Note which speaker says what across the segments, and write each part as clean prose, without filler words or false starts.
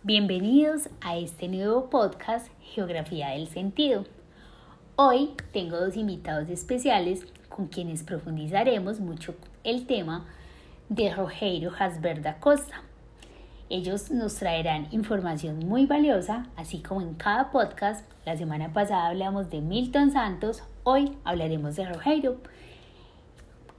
Speaker 1: Bienvenidos a este nuevo podcast Geografía del Sentido. Hoy tengo dos invitados especiales con quienes profundizaremos mucho el tema de Rogério Hasber da Costa. Ellos nos traerán información muy valiosa, así como en cada podcast. La semana pasada hablamos de Milton Santos, hoy hablaremos de Rogério.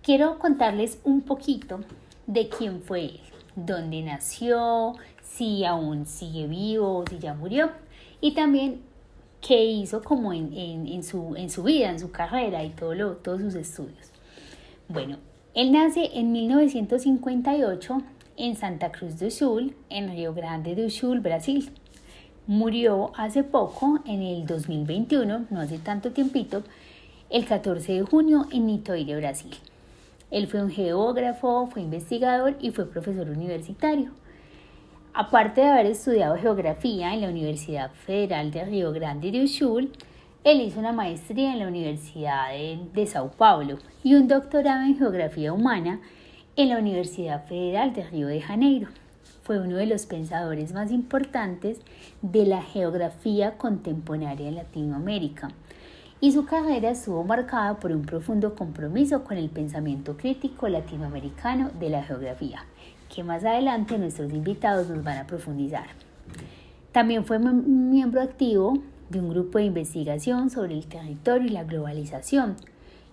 Speaker 1: Quiero contarles un poquito de quién fue él, dónde nació, si aún sigue vivo, si ya murió, y también qué hizo como en su vida, en su carrera y todos sus estudios. Bueno, él nace en 1958 en Santa Cruz do Sul, en Rio Grande do Sul, Brasil. Murió hace poco, en el 2021, no hace tanto tiempito, el 14 de junio en Niterói, Brasil. Él fue un geógrafo, fue investigador y fue profesor universitario. Aparte de haber estudiado geografía en la Universidad Federal de Rio Grande do Sul, él hizo una maestría en la Universidad de Sao Paulo y un doctorado en geografía humana en la Universidad Federal de Río de Janeiro. Fue uno de los pensadores más importantes de la geografía contemporánea en Latinoamérica, y su carrera estuvo marcada por un profundo compromiso con el pensamiento crítico latinoamericano de la geografía, que más adelante nuestros invitados nos van a profundizar. También fue miembro activo de un grupo de investigación sobre el territorio y la globalización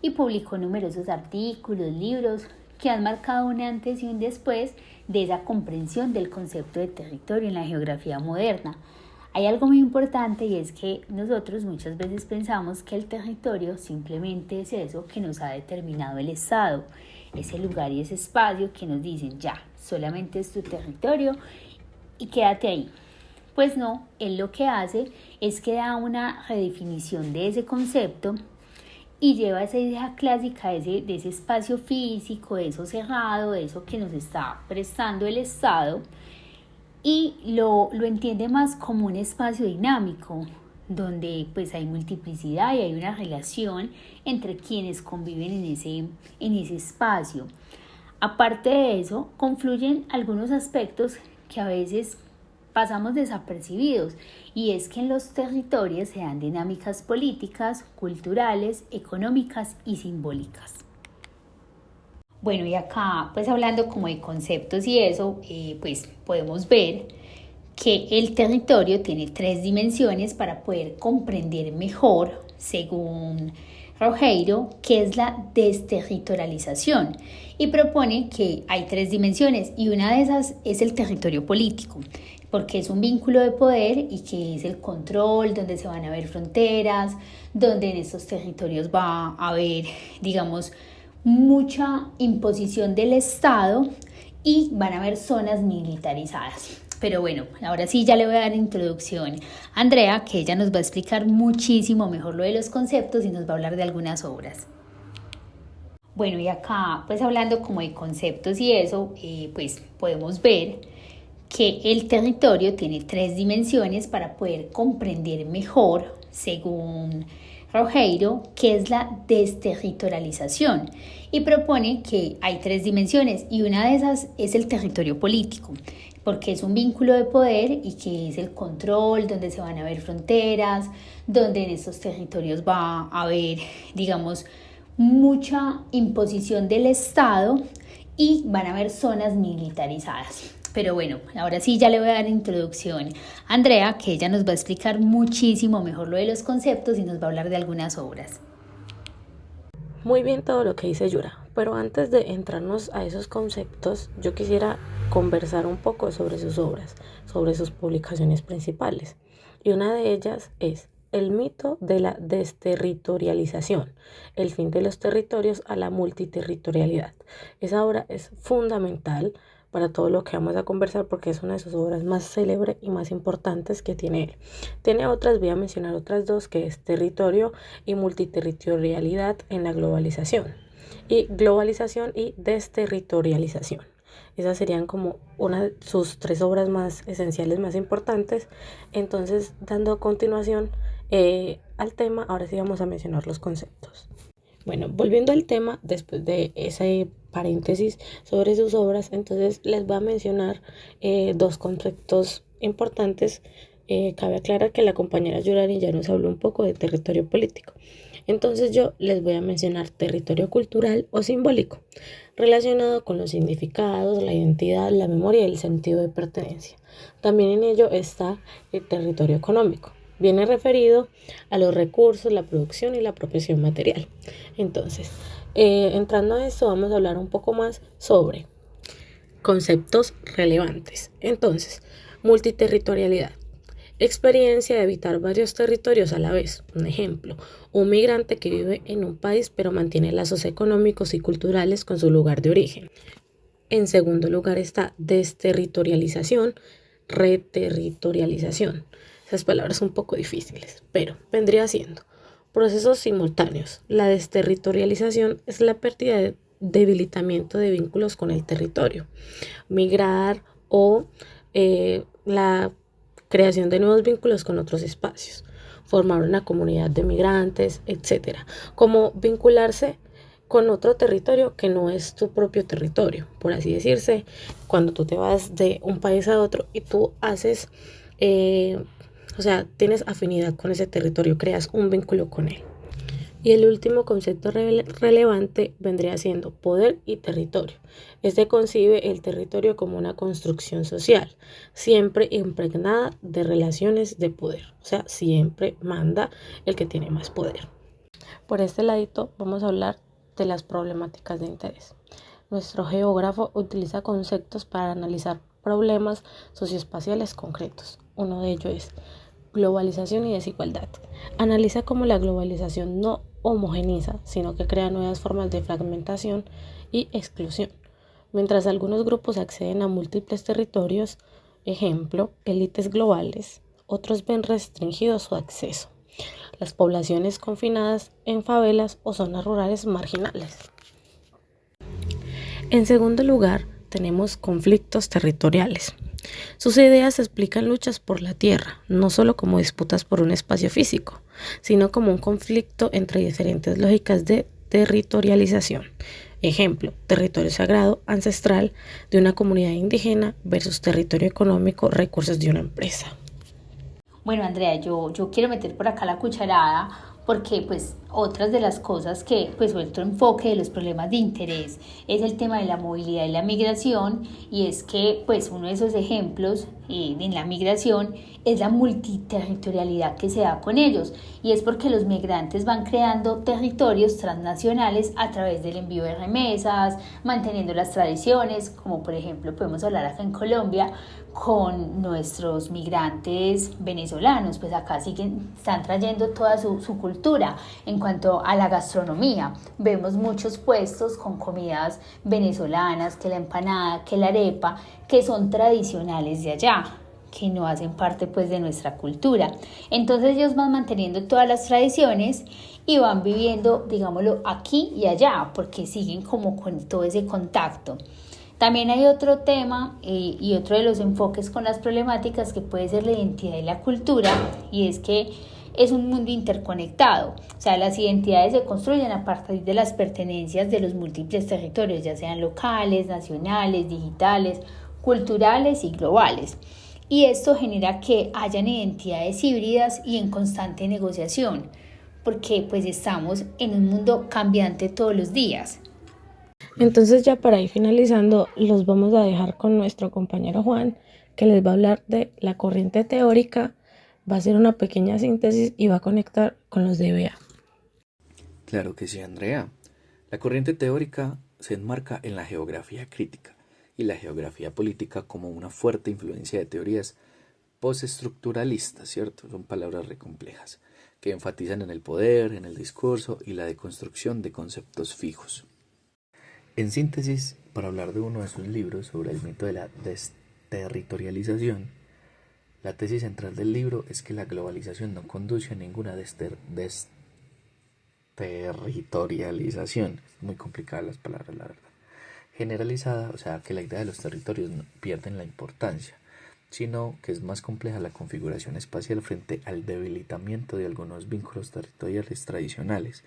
Speaker 1: y publicó numerosos artículos, libros que han marcado un antes y un después de esa comprensión del concepto de territorio en la geografía moderna. Hay algo muy importante, y es que nosotros muchas veces pensamos que el territorio simplemente es eso que nos ha determinado el Estado, ese lugar y ese espacio que nos dicen ya, solamente es tu territorio y quédate ahí. Pues no, él lo que hace es que da una redefinición de ese concepto y lleva esa idea clásica de ese espacio físico, de eso cerrado, de eso que nos está prestando el Estado, y lo entiende más como un espacio dinámico, donde pues hay multiplicidad y hay una relación entre quienes conviven en ese espacio. Aparte de eso, confluyen algunos aspectos que a veces pasamos desapercibidos, y es que en los territorios se dan dinámicas políticas, culturales, económicas y simbólicas. Bueno, y acá pues hablando como de conceptos y eso, pues podemos ver que el territorio tiene tres dimensiones para poder comprender mejor, según Rogério, qué es la desterritorialización, y propone que hay tres dimensiones y una de esas es el territorio político, porque es un vínculo de poder y que es el control, donde se van a ver fronteras, donde en estos territorios va a haber, digamos, mucha imposición del Estado y van a haber zonas militarizadas. Pero bueno, ahora sí ya le voy a dar introducción a Andrea, que ella nos va a explicar muchísimo mejor lo de los conceptos y nos va a hablar de algunas obras. Bueno, y acá pues hablando como de conceptos y eso, pues podemos ver que el territorio tiene tres dimensiones para poder comprender mejor, según Rogério, qué es la desterritorialización, y propone que hay tres dimensiones y una de esas es el territorio político, porque es un vínculo de poder y que es el control, donde se van a ver fronteras, donde en estos territorios va a haber, digamos, mucha imposición del Estado y van a haber zonas militarizadas. Pero bueno, ahora sí ya le voy a dar introducción a Andrea, que ella nos va a explicar muchísimo mejor lo de los conceptos y nos va a hablar de algunas obras.
Speaker 2: Muy bien todo lo que dice Yura, pero antes de entrarnos a esos conceptos, yo quisiera conversar un poco sobre sus obras, sobre sus publicaciones principales. Y una de ellas es El mito de la desterritorialización, el fin de los territorios a la multiterritorialidad. Esa obra es fundamental para todo lo que vamos a conversar porque es una de sus obras más célebres y más importantes que tiene él. Tiene otras, voy a mencionar otras dos, que es Territorio y Multiterritorialidad en la globalización, y Globalización y Desterritorialización. Esas serían como una de sus tres obras más esenciales, más importantes. Entonces, dando a continuación al tema, ahora sí vamos a mencionar los conceptos. Bueno, volviendo al tema, después de ese paréntesis sobre sus obras, entonces les voy a mencionar dos conceptos importantes, cabe aclarar que la compañera Yurari ya nos habló un poco de territorio político. Entonces yo les voy a mencionar territorio cultural o simbólico, relacionado con los significados, la identidad, la memoria y el sentido de pertenencia. También en ello está el territorio económico. Viene referido a los recursos, la producción y la apropiación material. Entonces, entrando a esto, vamos a hablar un poco más sobre conceptos relevantes. Entonces, multiterritorialidad. Experiencia de habitar varios territorios a la vez. Un ejemplo, un migrante que vive en un país pero mantiene lazos económicos y culturales con su lugar de origen. En segundo lugar está desterritorialización, reterritorialización. Esas palabras son un poco difíciles, pero vendría siendo procesos simultáneos. La desterritorialización es la pérdida de debilitamiento de vínculos con el territorio. Migrar o la creación de nuevos vínculos con otros espacios, formar una comunidad de migrantes, etcétera. Como vincularse con otro territorio que no es tu propio territorio, por así decirse, cuando tú te vas de un país a otro y tú haces, tienes afinidad con ese territorio, creas un vínculo con él. Y el último concepto relevante vendría siendo poder y territorio. Este concibe el territorio como una construcción social, siempre impregnada de relaciones de poder. O sea, siempre manda el que tiene más poder. Por este ladito vamos a hablar de las problemáticas de interés. Nuestro geógrafo utiliza conceptos para analizar problemas socioespaciales concretos. Uno de ellos es globalización y desigualdad. Analiza cómo la globalización no homogeniza, sino que crea nuevas formas de fragmentación y exclusión. Mientras algunos grupos acceden a múltiples territorios, ejemplo, élites globales, otros ven restringido su acceso. Las poblaciones confinadas en favelas o zonas rurales marginales. En segundo lugar, tenemos conflictos territoriales. Sus ideas explican luchas por la tierra, no solo como disputas por un espacio físico, sino como un conflicto entre diferentes lógicas de territorialización. Ejemplo, territorio sagrado, ancestral de una comunidad indígena versus territorio económico, recursos de una empresa.
Speaker 1: Bueno, Andrea, yo quiero meter por acá la cucharada porque pues otras de las cosas que pues otro enfoque de los problemas de interés es el tema de la movilidad y la migración, y es que pues uno de esos ejemplos en la migración es la multiterritorialidad que se da con ellos, y es porque los migrantes van creando territorios transnacionales a través del envío de remesas, manteniendo las tradiciones, como por ejemplo podemos hablar acá en Colombia con nuestros migrantes venezolanos, pues acá están trayendo toda su cultura. En cuanto a la gastronomía, vemos muchos puestos con comidas venezolanas, que la empanada, que la arepa, que son tradicionales de allá, que no hacen parte pues de nuestra cultura. Entonces ellos van manteniendo todas las tradiciones y van viviendo, digámoslo, aquí y allá, porque siguen como con todo ese contacto. También hay otro tema y otro de los enfoques con las problemáticas que puede ser la identidad y la cultura, y es que es un mundo interconectado. O sea, las identidades se construyen a partir de las pertenencias de los múltiples territorios, ya sean locales, nacionales, digitales, culturales y globales. Y esto genera que hayan identidades híbridas y en constante negociación, porque pues estamos en un mundo cambiante todos los días.
Speaker 2: Entonces ya para ir finalizando, los vamos a dejar con nuestro compañero Juan, que les va a hablar de la corriente teórica, va a hacer una pequeña síntesis y va a conectar con los de EBA.
Speaker 3: Claro que sí, Andrea. La corriente teórica se enmarca en la geografía crítica y la geografía política como una fuerte influencia de teorías postestructuralistas, ¿cierto? Son palabras recomplejas, que enfatizan en el poder, en el discurso y la deconstrucción de conceptos fijos. En síntesis, para hablar de uno de sus libros sobre el mito de la desterritorialización, la tesis central del libro es que la globalización no conduce a ninguna desterritorialización. Es muy complicada las palabras, la verdad. Generalizada, o sea, que la idea de los territorios no pierden la importancia, sino que es más compleja la configuración espacial frente al debilitamiento de algunos vínculos territoriales tradicionales,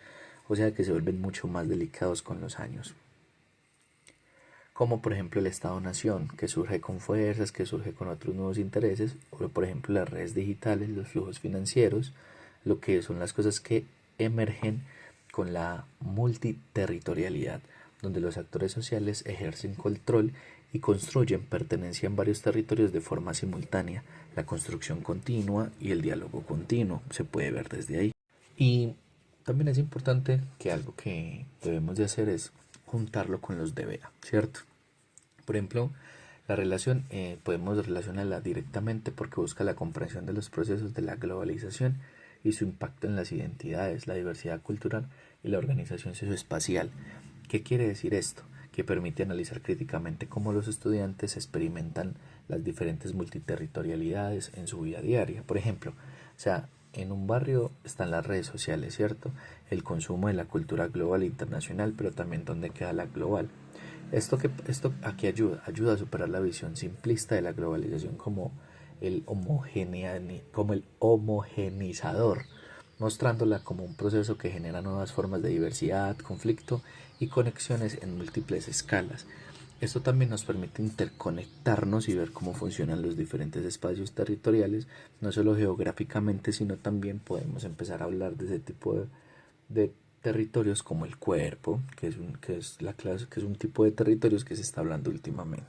Speaker 3: o sea que se vuelven mucho más delicados con los años. como por ejemplo el Estado-Nación, que surge con fuerzas, que surge con otros nuevos intereses, o por ejemplo las redes digitales, los flujos financieros, lo que son las cosas que emergen con la multiterritorialidad, donde los actores sociales ejercen control y construyen pertenencia en varios territorios de forma simultánea. La construcción continua y el diálogo continuo se puede ver desde ahí. Y también es importante que algo que debemos de hacer es juntarlo con los DBA, ¿cierto? Por ejemplo, la relación podemos relacionarla directamente porque busca la comprensión de los procesos de la globalización y su impacto en las identidades, la diversidad cultural y la organización socioespacial. ¿Qué quiere decir esto? Que permite analizar críticamente cómo los estudiantes experimentan las diferentes multiterritorialidades en su vida diaria. Por ejemplo, o sea, en un barrio están las redes sociales, ¿cierto? El consumo de la cultura global e internacional, pero también dónde queda la global. Esto aquí ayuda a superar la visión simplista de la globalización como como el homogenizador, mostrándola como un proceso que genera nuevas formas de diversidad, conflicto y conexiones en múltiples escalas. Esto también nos permite interconectarnos y ver cómo funcionan los diferentes espacios territoriales, no solo geográficamente, sino también podemos empezar a hablar de ese tipo de territorios como el cuerpo, que es un tipo de territorios que se está hablando últimamente.